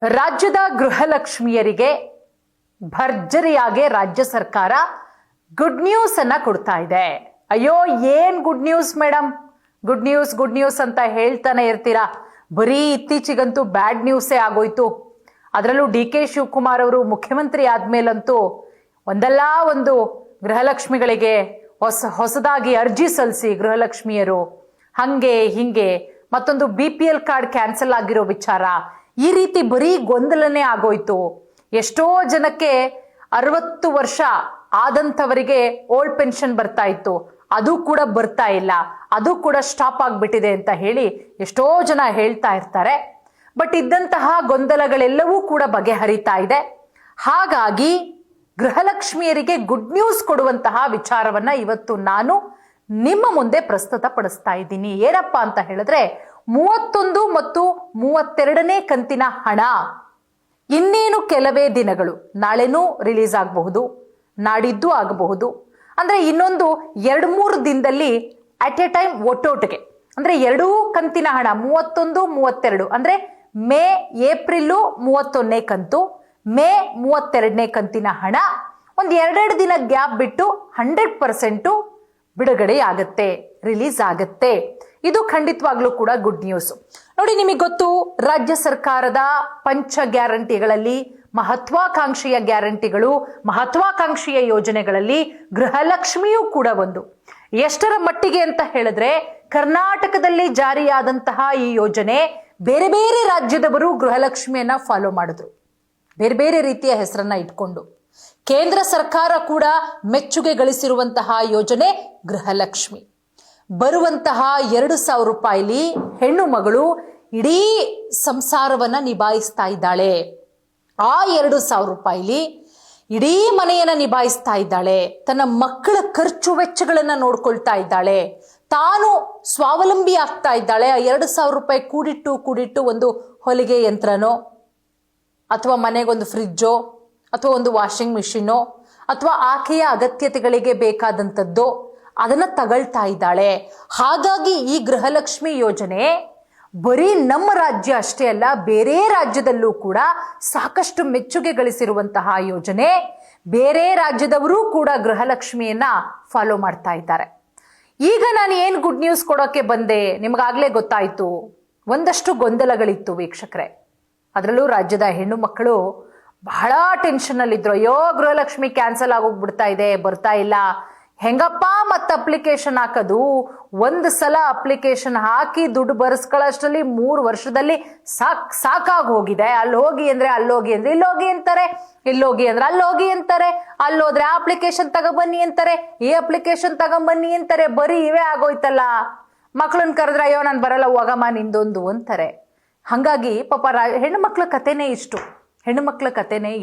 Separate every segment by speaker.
Speaker 1: ರಾಜ್ಯದ ಗೃಹಲಕ್ಷ್ಮಿಯರಿಗೆ ಭರ್ಜರಿಯಾಗಿ ರಾಜ್ಯ ಸರ್ಕಾರ ಗುಡ್ ನ್ಯೂಸ್ ಅನ್ನ ಕೊಡ್ತಾ ಇದೆ. ಅಯ್ಯೋ ಏನ್ good news madam, good news ಅಂತ ಹೇಳ್ತಾನೆ ಇರ್ತೀರಾ. ಬರೀ ಇತ್ತೀಚೆಗಂತೂ ಬ್ಯಾಡ್ ನ್ಯೂಸೇ ಆಗೋಯ್ತು. ಅದರಲ್ಲೂ DK ಶಿವಕುಮಾರ್ ಅವರು ಮುಖ್ಯಮಂತ್ರಿ ಆದ್ಮೇಲಂತೂ ಒಂದಲ್ಲ ಒಂದು ಗೃಹಲಕ್ಷ್ಮಿಗಳಿಗೆ ಹೊಸದಾಗಿ ಅರ್ಜಿ ಸಲ್ಲಿಸಿ ಗೃಹಲಕ್ಷ್ಮಿಯರು ಹಂಗೆ ಹಿಂಗೆ ಮತ್ತೊಂದು BPL ಕಾರ್ಡ್ ಕ್ಯಾನ್ಸಲ್ ಆಗಿರೋ ವಿಚಾರ, ಈ ರೀತಿ ಬರೀ ಗೊಂದಲನೇ ಆಗೋಯ್ತು. ಎಷ್ಟೋ ಜನಕ್ಕೆ 60 ವರ್ಷ ಆದಂಥವರಿಗೆ ಓಲ್ಡ್ ಪೆನ್ಷನ್ ಬರ್ತಾ ಇತ್ತು, ಅದು ಕೂಡ ಬರ್ತಾ ಇಲ್ಲ, ಅದು ಕೂಡ ಸ್ಟಾಪ್ ಆಗ್ಬಿಟ್ಟಿದೆ ಅಂತ ಹೇಳಿ ಎಷ್ಟೋ ಜನ ಹೇಳ್ತಾ ಇರ್ತಾರೆ. ಬಟ್ ಇದ್ದಂತಹ ಗೊಂದಲಗಳೆಲ್ಲವೂ ಕೂಡ ಬಗೆಹರಿತಾ ಇದೆ. ಹಾಗಾಗಿ ಗೃಹಲಕ್ಷ್ಮಿಯರಿಗೆ ಗುಡ್ ನ್ಯೂಸ್ ಕೊಡುವಂತಹ ವಿಚಾರವನ್ನ ಇವತ್ತು ನಾನು ನಿಮ್ಮ ಮುಂದೆ ಪ್ರಸ್ತುತಪಡಿಸ್ತಾ ಇದ್ದೀನಿ. ಏನಪ್ಪ ಅಂತ ಹೇಳಿದ್ರೆ 31 ಮತ್ತು 32ನೇ ಕಂತಿನ ಹಣ ಇನ್ನೇನು ಕೆಲವೇ ದಿನಗಳು, ನಾಳೆನೂ ರಿಲೀಸ್ ಆಗಬಹುದು, ನಾಡಿದ್ದು ಆಗಬಹುದು, ಅಂದ್ರೆ ಇನ್ನೊಂದು 2-3 ದಿನದಲ್ಲಿ ಅಟ್ ಎ ಟೈಮ್ ಒಟ್ಟೊಟ್ಟಿಗೆ, ಅಂದ್ರೆ ಎರಡೂ ಕಂತಿನ ಹಣ 31, 32 ಅಂದ್ರೆ ಮೇ ಏಪ್ರಿಲ್ 31ನೇ ಕಂತು, ಮೇ 32ನೇ ಕಂತಿನ ಹಣ ಒಂದು 2 ದಿನ ಗ್ಯಾಪ್ ಬಿಟ್ಟು 100% ಬಿಡುಗಡೆ ಆಗತ್ತೆ, ರಿಲೀಸ್ ಆಗತ್ತೆ. ಇದು ಖಂಡಿತವಾಗ್ಲೂ ಕೂಡ ಗುಡ್ ನ್ಯೂಸ್. ನೋಡಿ, ನಿಮಗೆ ಗೊತ್ತು, ರಾಜ್ಯ ಸರ್ಕಾರದ ಪಂಚ ಗ್ಯಾರಂಟಿಗಳಲ್ಲಿ ಮಹತ್ವಾಕಾಂಕ್ಷೆಯ ಗ್ಯಾರಂಟಿಗಳು, ಮಹತ್ವಾಕಾಂಕ್ಷೆಯ ಯೋಜನೆಗಳಲ್ಲಿ ಗೃಹಲಕ್ಷ್ಮಿಯೂ ಕೂಡ ಒಂದು. ಎಷ್ಟರ ಮಟ್ಟಿಗೆ ಅಂತ ಹೇಳಿದ್ರೆ, ಕರ್ನಾಟಕದಲ್ಲಿ ಜಾರಿಯಾದಂತಹ ಈ ಯೋಜನೆ ಬೇರೆ ಬೇರೆ ರಾಜ್ಯದವರು ಗೃಹಲಕ್ಷ್ಮಿಯನ್ನ ಫಾಲೋ ಮಾಡಿದ್ರು, ಬೇರೆ ಬೇರೆ ರೀತಿಯ ಹೆಸರನ್ನ ಇಟ್ಕೊಂಡು. ಕೇಂದ್ರ ಸರ್ಕಾರ ಕೂಡ ಮೆಚ್ಚುಗೆ ಗಳಿಸಿರುವಂತಹ ಯೋಜನೆ ಗೃಹಲಕ್ಷ್ಮಿ. ಬರುವಂತಹ 2,000 ರೂಪಾಯಿಲಿ ಹೆಣ್ಣು ಮಗಳು ಇಡೀ ಸಂಸಾರವನ್ನ ನಿಭಾಯಿಸ್ತಾ ಇದ್ದಾಳೆ. ಆ 2,000 ರೂಪಾಯಿಲಿ ಇಡೀ ಮನೆಯನ್ನ ನಿಭಾಯಿಸ್ತಾ ಇದ್ದಾಳೆ, ತನ್ನ ಮಕ್ಕಳ ಖರ್ಚು ವೆಚ್ಚಗಳನ್ನ ನೋಡ್ಕೊಳ್ತಾ ಇದ್ದಾಳೆ, ತಾನು ಸ್ವಾವಲಂಬಿ ಆಗ್ತಾ ಇದ್ದಾಳೆ. ಆ 2,000 ರೂಪಾಯಿ ಕೂಡಿಟ್ಟು ಒಂದು ಹೊಲಿಗೆ ಯಂತ್ರನೋ ಅಥವಾ ಮನೆಗೊಂದು ಫ್ರಿಜ್ಜೋ ಅಥವಾ ಒಂದು ವಾಷಿಂಗ್ ಮಿಷಿನೋ ಅಥವಾ ಆಕೆಯ ಅಗತ್ಯತೆಗಳಿಗೆ ಬೇಕಾದಂಥದ್ದು ಅದನ್ನ ತಗೊಳ್ತಾ ಇದ್ದಾಳೆ. ಹಾಗಾಗಿ ಈ ಗೃಹಲಕ್ಷ್ಮಿ ಯೋಜನೆ ಬರೀ ನಮ್ಮ ರಾಜ್ಯ ಅಷ್ಟೇ ಅಲ್ಲ, ಬೇರೆ ರಾಜ್ಯದಲ್ಲೂ ಕೂಡ ಸಾಕಷ್ಟು ಮೆಚ್ಚುಗೆ ಗಳಿಸಿರುವಂತಹ ಯೋಜನೆ. ಬೇರೆ ರಾಜ್ಯದವರು ಕೂಡ ಗೃಹಲಕ್ಷ್ಮಿಯನ್ನ ಫಾಲೋ ಮಾಡ್ತಾ ಇದ್ದಾರೆ. ಈಗ ನಾನು ಏನು ಗುಡ್ ನ್ಯೂಸ್ ಕೊಡೋಕೆ ಬಂದೆ, ನಿಮಗಾಗ್ಲೇ ಗೊತ್ತಾಯ್ತು, ಒಂದಷ್ಟು ಗೊಂದಲಗಳಿತ್ತು ವೀಕ್ಷಕರೇ. ಅದರಲ್ಲೂ ರಾಜ್ಯದ ಹೆಣ್ಣು ಮಕ್ಕಳು ಬಹಳ ಟೆನ್ಷನ್ ಅಲ್ಲಿ ಇದ್ರು. ಅಯ್ಯೋ ಗೃಹಲಕ್ಷ್ಮಿ ಕ್ಯಾನ್ಸಲ್ ಆಗೋಗ್ಬಿಡ್ತಾ ಇದೆ, ಬರ್ತಾ ಇಲ್ಲ, ಹೆಂಗಪ್ಪ ಮತ್ತೆ ಅಪ್ಲಿಕೇಶನ್ ಹಾಕೋದು? ಒಂದು ಸಲ ಅಪ್ಲಿಕೇಶನ್ ಹಾಕಿ ದುಡ್ಡು ಬರ್ಸ್ಕೊಳ್ಳೋಷ್ಟರಲ್ಲಿ 3 ವರ್ಷದಲ್ಲಿ ಸಾಕಾಗಿ ಹೋಗಿದೆ. ಅಲ್ಲಿ ಹೋಗಿ ಅಂದ್ರೆ ಅಲ್ಲೋಗಿ ಅಂದ್ರೆ ಇಲ್ಲೋಗಿ ಅಂತಾರೆ, ಇಲ್ಲೋಗಿ ಅಂದ್ರೆ ಅಲ್ಲೋಗಿ ಅಂತಾರೆ, ಅಲ್ಲೋದ್ರೆ ಅಪ್ಲಿಕೇಶನ್ ತಗೊಬನ್ನಿ ಅಂತಾರೆ, ಈ ಅಪ್ಲಿಕೇಶನ್ ತಗೊಂಬನ್ನಿ ಅಂತಾರೆ. ಬರೀ ಇವೇ ಆಗೋಯ್ತಲ್ಲ. ಮಕ್ಳನ್ನ ಕರೆದ್ರೆ ಅಯ್ಯೋ ನಾನು ಬರಲ್ಲ, ಹೋಗಮ್ಮ ನಿಂದೊಂದು ಅಂತಾರೆ. ಹಾಗಾಗಿ ಪಾಪ ಹೆಣ್ಣು ಮಕ್ಳ ಕಥೆನೇ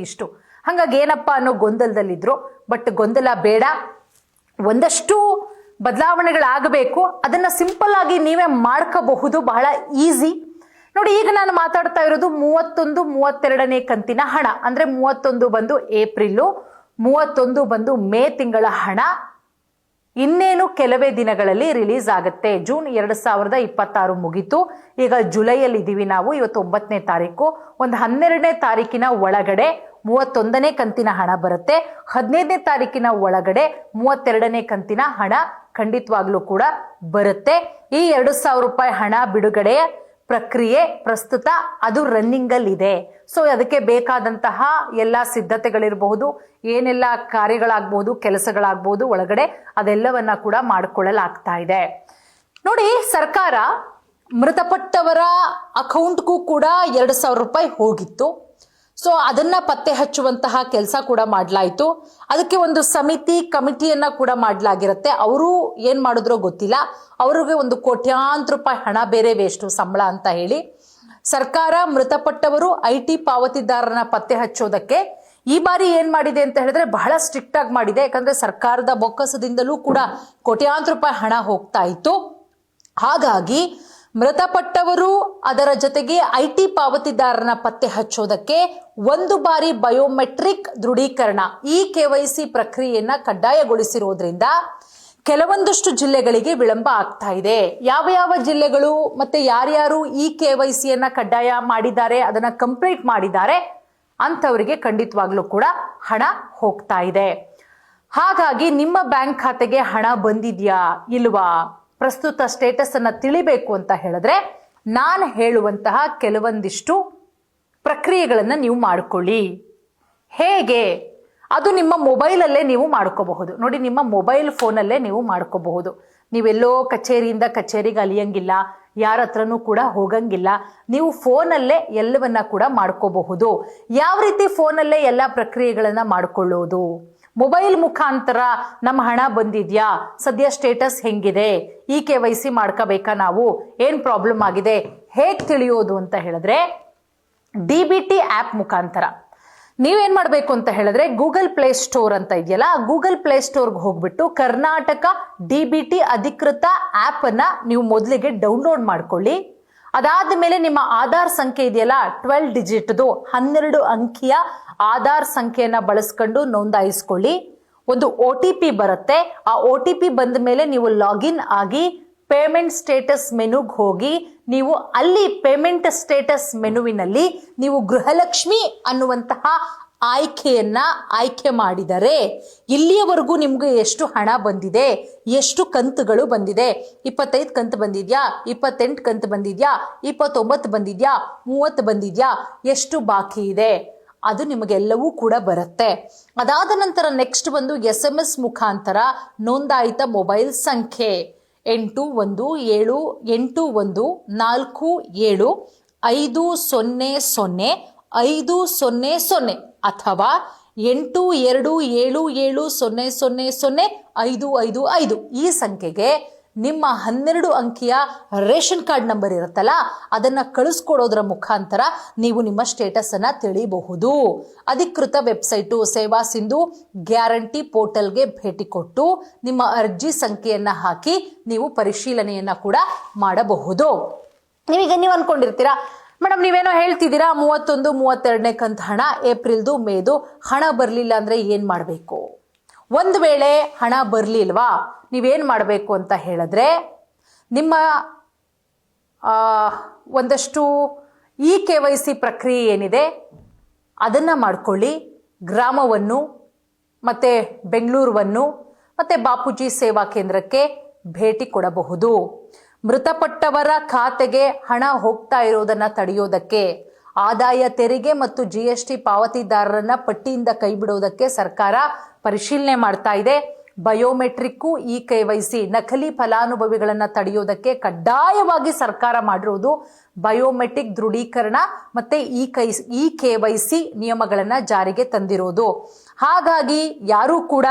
Speaker 1: ಇಷ್ಟು. ಹಾಗಾಗಿ ಏನಪ್ಪ ಅನ್ನೋ ಗೊಂದಲದಲ್ಲಿದ್ರು. ಬಟ್ ಗೊಂದಲ ಬೇಡ, ಒಂದಷ್ಟು ಬದಲಾವಣೆಗಳಾಗಬೇಕು. ಅದನ್ನ ಸಿಂಪಲ್ ಆಗಿ ನೀವೇ ಮಾಡ್ಕೋಬಹುದು, ಬಹಳ ಈಸಿ. ನೋಡಿ, ಈಗ ನಾನು ಮಾತಾಡ್ತಾ ಇರೋದು 31, 32ನೇ ಕಂತಿನ ಹಣ. ಅಂದ್ರೆ 31 ಬಂದು ಏಪ್ರಿಲ್, 31 ಬಂದು ಮೇ ತಿಂಗಳ ಹಣ ಇನ್ನೇನು ಕೆಲವೇ ದಿನಗಳಲ್ಲಿ ರಿಲೀಸ್ ಆಗುತ್ತೆ. ಜೂನ್ 2026 ಮುಗೀತು, ಈಗ ಜುಲೈಯಲ್ಲಿ ಇದ್ದೀವಿ ನಾವು. ಇವತ್ತು 9ನೇ ತಾರೀಕು. ಒಂದು 12ನೇ ತಾರೀಕಿನ ಒಳಗಡೆ 31ನೇ ಕಂತಿನ ಹಣ ಬರುತ್ತೆ. 15ನೇ ತಾರೀಕಿನ ಒಳಗಡೆ 32ನೇ ಕಂತಿನ ಹಣ ಖಂಡಿತವಾಗ್ಲೂ ಕೂಡ ಬರುತ್ತೆ. ಈ 2,000 ರೂಪಾಯಿ ಹಣ ಬಿಡುಗಡೆ ಪ್ರಕ್ರಿಯೆ ಪ್ರಸ್ತುತ ಅದು ರನ್ನಿಂಗ್ ಅಲ್ಲಿ ಇದೆ. ಸೊ ಅದಕ್ಕೆ ಬೇಕಾದಂತಹ ಎಲ್ಲ ಸಿದ್ಧತೆಗಳಿರಬಹುದು, ಏನೆಲ್ಲ ಕಾರ್ಯಗಳಾಗಬಹುದು, ಕೆಲಸಗಳಾಗಬಹುದು ಒಳಗಡೆ, ಅದೆಲ್ಲವನ್ನ ಕೂಡ ಮಾಡಿಕೊಳ್ಳಲಾಗ್ತಾ ಇದೆ. ನೋಡಿ, ಸರ್ಕಾರ ಮೃತಪಟ್ಟವರ ಅಕೌಂಟ್ಗೂ ಕೂಡ 2,000 ರೂಪಾಯಿ ಹೋಗಿತ್ತು. ಸೊ ಅದನ್ನ ಪತ್ತೆ ಹಚ್ಚುವಂತಹ ಕೆಲಸ ಕೂಡ ಮಾಡಲಾಯಿತು. ಅದಕ್ಕೆ ಒಂದು ಕಮಿಟಿಯನ್ನ ಕೂಡ ಮಾಡಲಾಗಿರುತ್ತೆ. ಅವರು ಏನ್ ಮಾಡಿದ್ರೋ ಗೊತ್ತಿಲ್ಲ, ಅವ್ರಿಗೆ ಒಂದು ಕೋಟ್ಯಾಂತರ ರೂಪಾಯಿ ಹಣ ಬೇರೆ ವೇಸ್ಟು ಸಂಬಳ ಅಂತ ಹೇಳಿ ಸರ್ಕಾರ ಮೃತಪಟ್ಟವರು IT ಪಾವತಿದಾರರನ್ನ ಪತ್ತೆ ಹಚ್ಚೋದಕ್ಕೆ ಈ ಬಾರಿ ಏನ್ ಮಾಡಿದೆ ಅಂತ ಹೇಳಿದ್ರೆ ಬಹಳ ಸ್ಟ್ರಿಕ್ಟ್ ಆಗಿ ಮಾಡಿದೆ. ಯಾಕಂದ್ರೆ ಸರ್ಕಾರದ ಬೊಕ್ಕಸದಿಂದಲೂ ಕೂಡ ಕೋಟ್ಯಾಂತರ ರೂಪಾಯಿ ಹಣ ಹೋಗ್ತಾ ಇತ್ತು. ಹಾಗಾಗಿ ಮೃತಪಟ್ಟವರು ಅದರ ಜೊತೆಗೆ IT ಪಾವತಿದಾರರನ್ನ ಪತ್ತೆ ಹಚ್ಚೋದಕ್ಕೆ ಒಂದು ಬಾರಿ ಬಯೋಮೆಟ್ರಿಕ್ ದೃಢೀಕರಣ, ಈ KYC ಪ್ರಕ್ರಿಯೆಯನ್ನ ಕಡ್ಡಾಯಗೊಳಿಸಿರೋದ್ರಿಂದ ಕೆಲವೊಂದಷ್ಟು ಜಿಲ್ಲೆಗಳಿಗೆ ವಿಳಂಬ ಆಗ್ತಾ ಇದೆ. ಯಾವ ಯಾವ ಜಿಲ್ಲೆಗಳು ಮತ್ತೆ ಯಾರ್ಯಾರು ಈ KYC ಯನ್ನ ಕಡ್ಡಾಯ ಮಾಡಿದ್ದಾರೆ, ಅದನ್ನ ಕಂಪ್ಲೀಟ್ ಮಾಡಿದ್ದಾರೆ ಅಂತವರಿಗೆ ಖಂಡಿತವಾಗ್ಲೂ ಕೂಡ ಹಣ ಹೋಗ್ತಾ ಇದೆ. ಹಾಗಾಗಿ ನಿಮ್ಮ ಬ್ಯಾಂಕ್ ಖಾತೆಗೆ ಹಣ ಬಂದಿದ್ಯಾ ಇಲ್ವಾ, ಪ್ರಸ್ತುತ ಸ್ಟೇಟಸ್ ಅನ್ನ ತಿಳಿಬೇಕು ಅಂತ ಹೇಳಿದ್ರೆ ನಾನು ಹೇಳುವಂತಹ ಕೆಲವೊಂದಿಷ್ಟು ಪ್ರಕ್ರಿಯೆಗಳನ್ನ ನೀವು ಮಾಡ್ಕೊಳ್ಳಿ. ಹೇಗೆ? ಅದು ನಿಮ್ಮ ಮೊಬೈಲಲ್ಲೇ ನೀವು ಮಾಡ್ಕೋಬಹುದು. ನೋಡಿ, ನಿಮ್ಮ ಮೊಬೈಲ್ ಫೋನಲ್ಲೇ ನೀವು ಮಾಡ್ಕೋಬಹುದು. ನೀವೆಲ್ಲೋ ಕಚೇರಿಯಿಂದ ಕಚೇರಿಗೆ ಅಲಿಯಂಗಿಲ್ಲ, ಯಾರ ಹತ್ರನೂ ಕೂಡ ಹೋಗಂಗಿಲ್ಲ. ನೀವು ಫೋನಲ್ಲೇ ಎಲ್ಲವನ್ನ ಕೂಡ ಮಾಡ್ಕೋಬಹುದು. ಯಾವ ರೀತಿ ಫೋನಲ್ಲೇ ಎಲ್ಲ ಪ್ರಕ್ರಿಯೆಗಳನ್ನ ಮಾಡ್ಕೊಳ್ಳೋದು? ಮೊಬೈಲ್ ಮುಖಾಂತರ ನಮ್ಮ ಹಣ ಬಂದಿದ್ಯಾ, ಸದ್ಯ ಸ್ಟೇಟಸ್ ಹೆಂಗಿದೆ, ಈ KYC ಮಾಡ್ಕೋಬೇಕಾ, ನಾವು ಏನ್ ಪ್ರಾಬ್ಲಮ್ ಆಗಿದೆ, ಹೇಗೆ ತಿಳಿಯೋದು ಅಂತ ಹೇಳಿದ್ರೆ DBT ಆಪ್ ಮುಖಾಂತರ ನೀವೇನ್ ಮಾಡಬೇಕು ಅಂತ ಹೇಳಿದ್ರೆ ಗೂಗಲ್ ಪ್ಲೇ ಸ್ಟೋರ್ ಅಂತ ಇದೆಯಲ್ಲ, ಗೂಗಲ್ ಪ್ಲೇ ಸ್ಟೋರ್ಗೆ ಹೋಗ್ಬಿಟ್ಟು ಕರ್ನಾಟಕ DBT ಅಧಿಕೃತ ಆಪ್ ಅನ್ನ ನೀವು ಮೊದಲಿಗೆ ಡೌನ್ಲೋಡ್ ಮಾಡ್ಕೊಳ್ಳಿ. ಅದಾದ ಮೇಲೆ ನಿಮ್ಮ ಆಧಾರ್ ಸಂಖ್ಯೆ ಇದೆಯಲ್ಲ, 12 ಡಿಜಿಟ್ದು 12 ಅಂಕಿಯ ಆಧಾರ್ ಸಂಖ್ಯೆಯನ್ನ ಬಳಸ್ಕೊಂಡು ನೋಂದಾಯಿಸ್ಕೊಳ್ಳಿ. ಒಂದು OTP ಬರುತ್ತೆ. ಆ OTP ಬಂದ ಮೇಲೆ ನೀವು ಲಾಗಿನ್ ಆಗಿ ಪೇಮೆಂಟ್ ಸ್ಟೇಟಸ್ ಮೆನುಗೆ ಹೋಗಿ ನೀವು ಅಲ್ಲಿ ಪೇಮೆಂಟ್ ಸ್ಟೇಟಸ್ ಮೆನುವಿನಲ್ಲಿ ನೀವು ಗೃಹಲಕ್ಷ್ಮಿ ಅನ್ನುವಂತಹ ಆಯ್ಕೆಯನ್ನ ಆಯ್ಕೆ ಮಾಡಿದರೆ ಇಲ್ಲಿಯವರೆಗೂ ನಿಮ್ಗೆ ಎಷ್ಟು ಹಣ ಬಂದಿದೆ, ಎಷ್ಟು ಕಂತುಗಳು ಬಂದಿದೆ, 25 ಕಂತು ಬಂದಿದ್ಯಾ, 28 ಕಂತು ಬಂದಿದ್ಯಾ, 29 ಬಂದಿದ್ಯಾ, 30 ಬಂದಿದ್ಯಾ, ಎಷ್ಟು ಬಾಕಿ ಇದೆ, ಅದು ನಿಮಗೆಲ್ಲವೂ ಕೂಡ ಬರುತ್ತೆ. ಅದಾದ ನಂತರ ನೆಕ್ಸ್ಟ್ ಬಂದು SMS ಮುಖಾಂತರ ನೋಂದಾಯಿತ ಮೊಬೈಲ್ ಸಂಖ್ಯೆ 817147500500 ಅಥವಾ 827700005555 ಈ ಸಂಖ್ಯೆಗೆ ನಿಮ್ಮ 12 ಅಂಕಿಯ ರೇಷನ್ ಕಾರ್ಡ್ ನಂಬರ್ ಇರುತ್ತಲ್ಲ, ಅದನ್ನ ಕಳಿಸ್ಕೊಡೋದ್ರ ಮುಖಾಂತರ ನೀವು ನಿಮ್ಮ ಸ್ಟೇಟಸ್ ಅನ್ನ ತಿಳಿಯಬಹುದು. ಅಧಿಕೃತ ವೆಬ್ಸೈಟು ಸೇವಾ ಸಿಂಧು ಗ್ಯಾರಂಟಿ ಪೋರ್ಟಲ್ಗೆ ಭೇಟಿ ಕೊಟ್ಟು ನಿಮ್ಮ ಅರ್ಜಿ ಸಂಖ್ಯೆಯನ್ನ ಹಾಕಿ ನೀವು ಪರಿಶೀಲನೆಯನ್ನ ಕೂಡ ಮಾಡಬಹುದು. ನೀವು ಅನ್ಕೊಂಡಿರ್ತೀರಾ, ಮೇಡಮ್ ನೀವೇನೋ ಹೇಳ್ತಿದ್ದೀರಾ 31, 32ನೇ ಕಂತು ಹಣ, ಏಪ್ರಿಲ್ದು, ಮೇದು ಹಣ ಬರಲಿಲ್ಲ ಅಂದ್ರೆ ಏನ್ ಮಾಡಬೇಕು? ಒಂದು ವೇಳೆ ಹಣ ಬರಲಿಲ್ವಾ, ನೀವೇನ್ ಮಾಡಬೇಕು ಅಂತ ಹೇಳಿದ್ರೆ ನಿಮ್ಮ ಒಂದಷ್ಟು ಈ KYC ಪ್ರಕ್ರಿಯೆ ಏನಿದೆ ಅದನ್ನ ಮಾಡ್ಕೊಳ್ಳಿ. ಗ್ರಾಮವನ್ನು ಮತ್ತೆ ಬೆಂಗಳೂರನ್ನು ಮತ್ತೆ ಬಾಪೂಜಿ ಸೇವಾ ಕೇಂದ್ರಕ್ಕೆ ಭೇಟಿ ಕೊಡಬಹುದು. ಮೃತಪಟ್ಟವರ ಖಾತೆಗೆ ಹಣ ಹೋಗ್ತಾ ಇರೋದನ್ನ ತಡೆಯೋದಕ್ಕೆ, ಆದಾಯ ತೆರಿಗೆ ಮತ್ತು GST ಪಾವತಿದಾರರನ್ನ ಪಟ್ಟಿಯಿಂದ ಕೈ ಬಿಡೋದಕ್ಕೆ ಸರ್ಕಾರ ಪರಿಶೀಲನೆ ಮಾಡ್ತಾ ಇದೆ. ಬಯೋಮೆಟ್ರಿಕ್ಕು ಈ KYC ನಕಲಿ ಫಲಾನುಭವಿಗಳನ್ನ ತಡೆಯೋದಕ್ಕೆ ಕಡ್ಡಾಯವಾಗಿ ಸರ್ಕಾರ ಮಾಡಿರೋದು ಬಯೋಮೆಟ್ರಿಕ್ ದೃಢೀಕರಣ ಮತ್ತೆ ಈ KYC ನಿಯಮಗಳನ್ನ ಜಾರಿಗೆ ತಂದಿರೋದು. ಹಾಗಾಗಿ ಯಾರೂ ಕೂಡ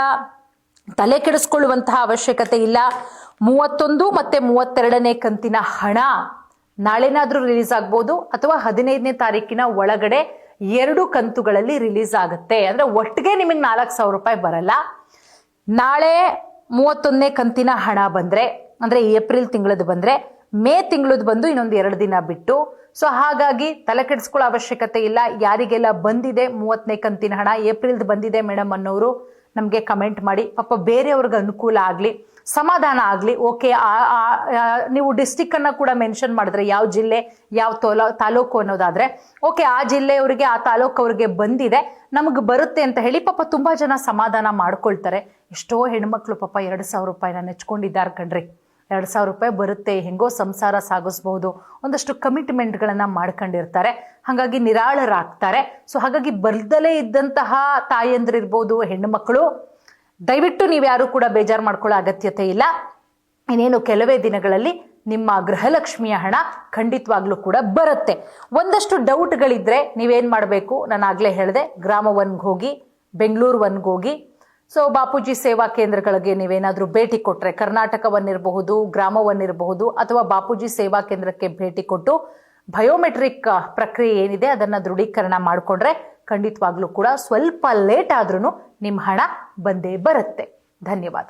Speaker 1: ತಲೆ ಕೆಡಿಸ್ಕೊಳ್ಳುವಂತಹ ಅವಶ್ಯಕತೆ ಇಲ್ಲ. 31 ಮತ್ತೆ 32ನೇ ಕಂತಿನ ಹಣ ನಾಳೆನಾದ್ರೂ ರಿಲೀಸ್ ಆಗ್ಬೋದು ಅಥವಾ 15ನೇ ತಾರೀಕಿನ ಒಳಗಡೆ 2 ಕಂತುಗಳಲ್ಲಿ ರಿಲೀಸ್ ಆಗುತ್ತೆ. ಅಂದ್ರೆ ಒಟ್ಟಿಗೆ ನಿಮಗೆ 4,000 ರೂಪಾಯಿ ಬರಲ್ಲ. ನಾಳೆ 31ನೇ ಕಂತಿನ ಹಣ ಬಂದ್ರೆ ಅಂದ್ರೆ ಏಪ್ರಿಲ್ ತಿಂಗಳದ್ದು ಬಂದ್ರೆ ಮೇ ತಿಂಗಳದ್ದು ಬಂದು ಇನ್ನೊಂದು 2 ದಿನ ಬಿಟ್ಟು. ಸೊ ಹಾಗಾಗಿ ತಲೆ ಕೆಡಿಸ್ಕೊಳ್ಳೋ ಅವಶ್ಯಕತೆ ಇಲ್ಲ. ಯಾರಿಗೆಲ್ಲ ಬಂದಿದೆ 30ನೇ ಕಂತಿನ ಹಣ, ಏಪ್ರಿಲ್ದು ಬಂದಿದೆ ಮೇಡಮ್ ಅನ್ನೋರು ನಮಗೆ ಕಮೆಂಟ್ ಮಾಡಿ. ಪಾಪ ಬೇರೆಯವ್ರಿಗೆ ಅನುಕೂಲ ಆಗಲಿ, ಸಮಾಧಾನ ಆಗಲಿ. ಓಕೆ, ನೀವು ಡಿಸ್ಟಿಕ್ ಅನ್ನ ಕೂಡ ಮೆನ್ಷನ್ ಮಾಡಿದ್ರೆ ಯಾವ ಜಿಲ್ಲೆ ಯಾವ ತಾಲೂಕು ಅನ್ನೋದಾದ್ರೆ ಓಕೆ, ಆ ಜಿಲ್ಲೆಯವರಿಗೆ ಆ ತಾಲೂಕವ್ರಿಗೆ ಬಂದಿದೆ, ನಮಗೆ ಬರುತ್ತೆ ಅಂತ ಹೇಳಿ ಪಾಪ ತುಂಬಾ ಜನ ಸಮಾಧಾನ ಮಾಡ್ಕೊಳ್ತಾರೆ. ಎಷ್ಟೋ ಹೆಣ್ಮಕ್ಳು ಪಾಪ 2,000 ರೂಪಾಯಿನ ನೆಚ್ಕೊಂಡಿದ್ದಾರೆ ಕಣ್ರಿ. 2,000 ರೂಪಾಯಿ ಬರುತ್ತೆ, ಹೆಂಗೋ ಸಂಸಾರ ಸಾಗಿಸ್ಬಹುದು, ಒಂದಷ್ಟು ಕಮಿಟ್ಮೆಂಟ್ಗಳನ್ನ ಮಾಡ್ಕೊಂಡಿರ್ತಾರೆ, ಹಾಗಾಗಿ ನಿರಾಳರಾಗ್ತಾರೆ. ಸೊ ಹಾಗಾಗಿ ಬರ್ದಲೇ ಇದ್ದಂತಹ ತಾಯಂದ್ರಿರ್ಬೋದು, ಹೆಣ್ಣು ಮಕ್ಕಳು, ದಯವಿಟ್ಟು ನೀವ್ಯಾರು ಕೂಡ ಬೇಜಾರು ಮಾಡ್ಕೊಳ್ಳೋ ಅಗತ್ಯತೆ ಇಲ್ಲ. ಇನ್ನೇನು ಕೆಲವೇ ದಿನಗಳಲ್ಲಿ ನಿಮ್ಮ ಗೃಹಲಕ್ಷ್ಮಿಯ ಹಣ ಖಂಡಿತವಾಗ್ಲೂ ಕೂಡ ಬರುತ್ತೆ. ಒಂದಷ್ಟು ಡೌಟ್ಗಳಿದ್ರೆ ನೀವೇನ್ ಮಾಡಬೇಕು, ನಾನು ಆಗ್ಲೇ ಹೇಳಿದೆ, ಗ್ರಾಮ 1ಗೆ ಹೋಗಿ, ಬೆಂಗಳೂರು 1ಗೆ ಹೋಗಿ. ಸೊ ಬಾಪೂಜಿ ಸೇವಾ ಕೇಂದ್ರಗಳಿಗೆ ನೀವೇನಾದ್ರೂ ಭೇಟಿ ಕೊಟ್ರೆ, ಕರ್ನಾಟಕ 1 ಇರಬಹುದು, ಗ್ರಾಮ 1 ಇರಬಹುದು, ಅಥವಾ ಬಾಪೂಜಿ ಸೇವಾ ಕೇಂದ್ರಕ್ಕೆ ಭೇಟಿ ಕೊಟ್ಟು ಬಯೋಮೆಟ್ರಿಕ್ ಪ್ರಕ್ರಿಯೆ ಏನಿದೆ ಅದನ್ನ ದೃಢೀಕರಣ ಮಾಡಿಕೊಂಡ್ರೆ ಖಂಡಿತವಾಗ್ಲೂ ಕೂಡ ಸ್ವಲ್ಪ ಲೇಟ್ ಆದ್ರೂ ನಿಮ್ಮ ಹಣ ಬಂದೇ ಬರುತ್ತೆ. ಧನ್ಯವಾದ.